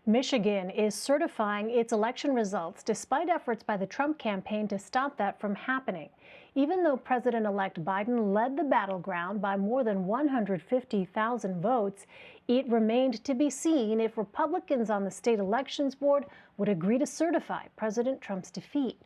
Michigan is certifying its election results despite efforts by the Trump campaign to stop that from happening. Even though President-elect Biden led the battleground by more than 150,000 votes, it remained to be seen if Republicans on the state elections board would agree to certify President Trump's defeat.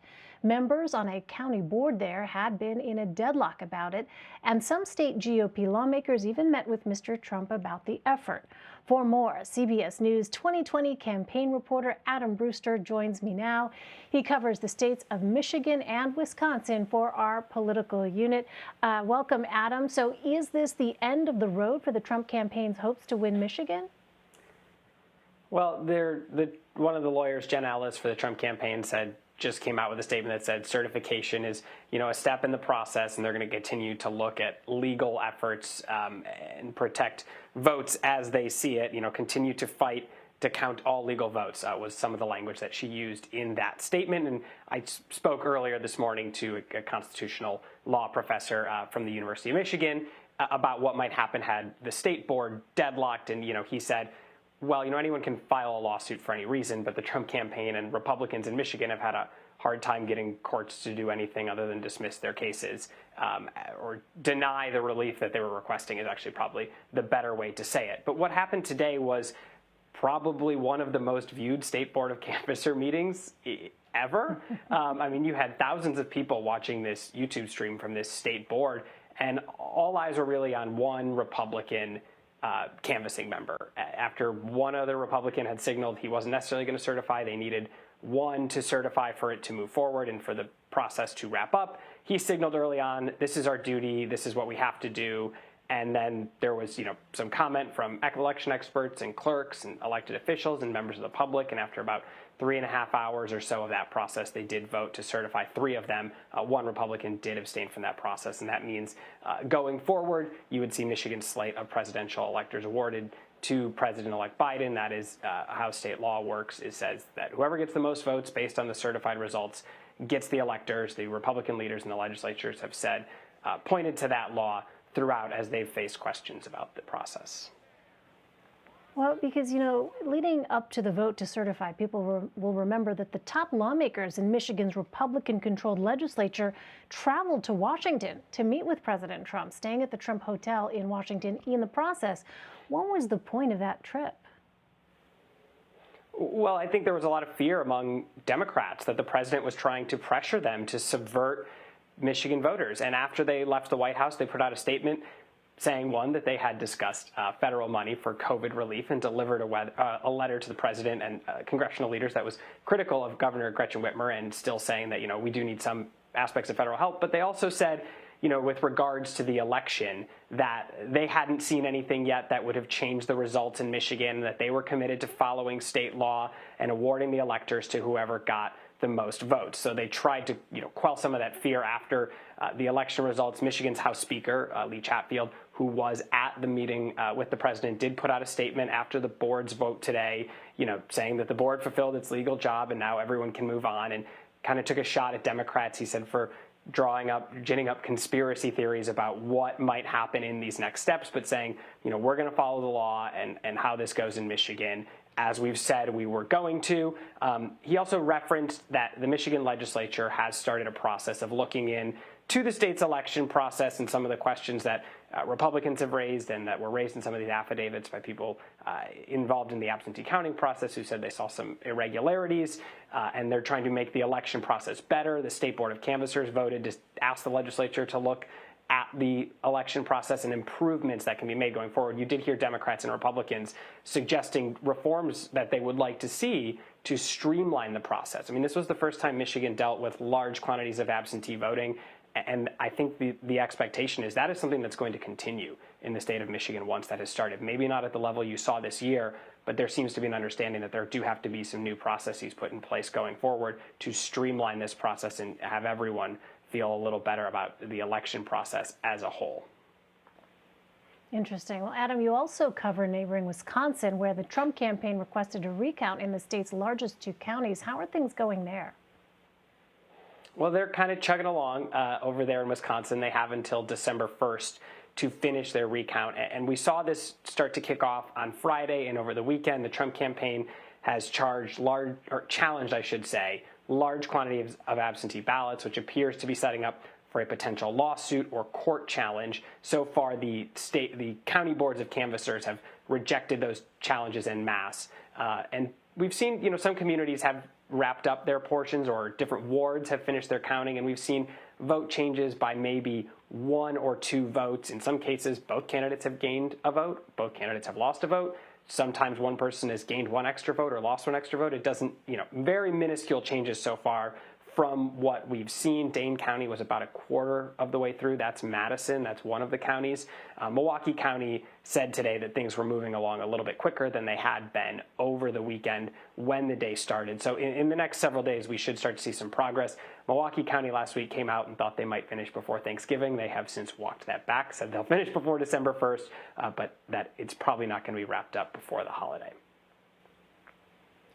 Members on a county board there had been in a deadlock about it, and some state GOP lawmakers even met with Mr. Trump about the effort. For more, CBS News 2020 campaign reporter Adam Brewster joins me now. He covers the states of Michigan and Wisconsin for our political unit. Welcome, Adam. So is this the end of the road for the Trump campaign's hopes to win Michigan? Well, one of the lawyers, Jen Ellis, for the Trump campaign just came out with a statement that said certification is, a step in the process, and they're going to continue to look at legal efforts and protect votes as they see it. Continue to fight to count all legal votes was some of the language that she used in that statement. And I spoke earlier this morning to a constitutional law professor from the University of Michigan about what might happen had the state board deadlocked. And, he said, well, anyone can file a lawsuit for any reason, but the Trump campaign and Republicans in Michigan have had a hard time getting courts to do anything other than dismiss their cases or deny the relief that they were requesting is actually probably the better way to say it. But what happened today was probably one of the most viewed State Board of Canvasser meetings ever. You had thousands of people watching this YouTube stream from this state board, and all eyes were really on one Republican canvassing member. After one other Republican had signaled he wasn't necessarily going to certify, they needed one to certify for it to move forward and for the process to wrap up. He signaled early on, this is our duty, this is what we have to do. And then there was, some comment from election experts and clerks and elected officials and members of the public. And after about 3.5 hours or so of that process, they did vote to certify 3 of them. One Republican did abstain from that process. And that means going forward, you would see Michigan's slate of presidential electors awarded to President-elect Biden. That is how state law works. It says that whoever gets the most votes based on the certified results gets the electors. The Republican leaders in the legislatures have said, pointed to that law throughout as they've faced questions about the process. Well, because, leading up to the vote to certify, people will remember that the top lawmakers in Michigan's Republican-controlled legislature traveled to Washington to meet with President Trump, staying at the Trump Hotel in Washington. In the process, what was the point of that trip? Well, I think there was a lot of fear among Democrats that the president was trying to pressure them to subvert Michigan voters. And after they left the White House, they put out a statement saying, one, that they had discussed federal money for COVID relief and delivered a letter to the president and congressional leaders that was critical of Governor Gretchen Whitmer and still saying that, we do need some aspects of federal help. But they also said, with regards to the election, that they hadn't seen anything yet that would have changed the results in Michigan, that they were committed to following state law and awarding the electors to whoever got the most votes. So they tried to quell some of that fear after the election results. Michigan's House Speaker, Lee Chatfield, who was at the meeting with the president, did put out a statement after the board's vote today, saying that the board fulfilled its legal job and now everyone can move on, and kind of took a shot at Democrats, he said, for ginning up conspiracy theories about what might happen in these next steps, but saying, we're going to follow the law and how this goes in Michigan, as we've said we were going to. He also referenced that the Michigan legislature has started a process of looking into the state's election process and some of the questions that Republicans have raised and that were raised in some of these affidavits by people involved in the absentee counting process who said they saw some irregularities, and they're trying to make the election process better. The State Board of Canvassers voted to ask the legislature to look at the election process and improvements that can be made going forward. You did hear Democrats and Republicans suggesting reforms that they would like to see to streamline the process. This was the first time Michigan dealt with large quantities of absentee voting, and I think the expectation is that is something that's going to continue in the state of Michigan once that has started. Maybe not at the level you saw this year, but there seems to be an understanding that there do have to be some new processes put in place going forward to streamline this process and have everyone feel a little better about the election process as a whole. Interesting. Well, Adam, you also cover neighboring Wisconsin, where the Trump campaign requested a recount in the state's largest 2 counties. How are things going there? Well, they're kind of chugging along over there in Wisconsin. They have until December 1st to finish their recount. And we saw this start to kick off on Friday and over the weekend. The Trump campaign has challenged, I should say, large quantities of absentee ballots, which appears to be setting up for a potential lawsuit or court challenge. So far, the county boards of canvassers have rejected those challenges en masse. And we've seen, some communities have wrapped up their portions, or different wards have finished their counting, and we've seen vote changes by maybe 1 or 2 votes. In some cases, both candidates have gained a vote, both candidates have lost a vote. Sometimes one person has gained 1 extra vote or lost 1 extra vote. It doesn't, very minuscule changes so far from what we've seen. Dane County was about a quarter of the way through. That's Madison. That's one of the counties. Milwaukee County said today that things were moving along a little bit quicker than they had been over the weekend when the day started. So in the next several days, we should start to see some progress. Milwaukee County last week came out and thought they might finish before Thanksgiving. They have since walked that back, said they'll finish before December 1st, but that it's probably not going to be wrapped up before the holiday.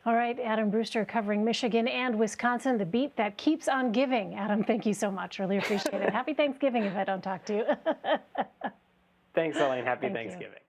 All right, Adam Brewster covering Michigan and Wisconsin, the beat that keeps on giving. Adam, thank you so much. Really appreciate it. Happy Thanksgiving if I don't talk to you. Thanks, Elaine. Happy Thank Thanksgiving. You.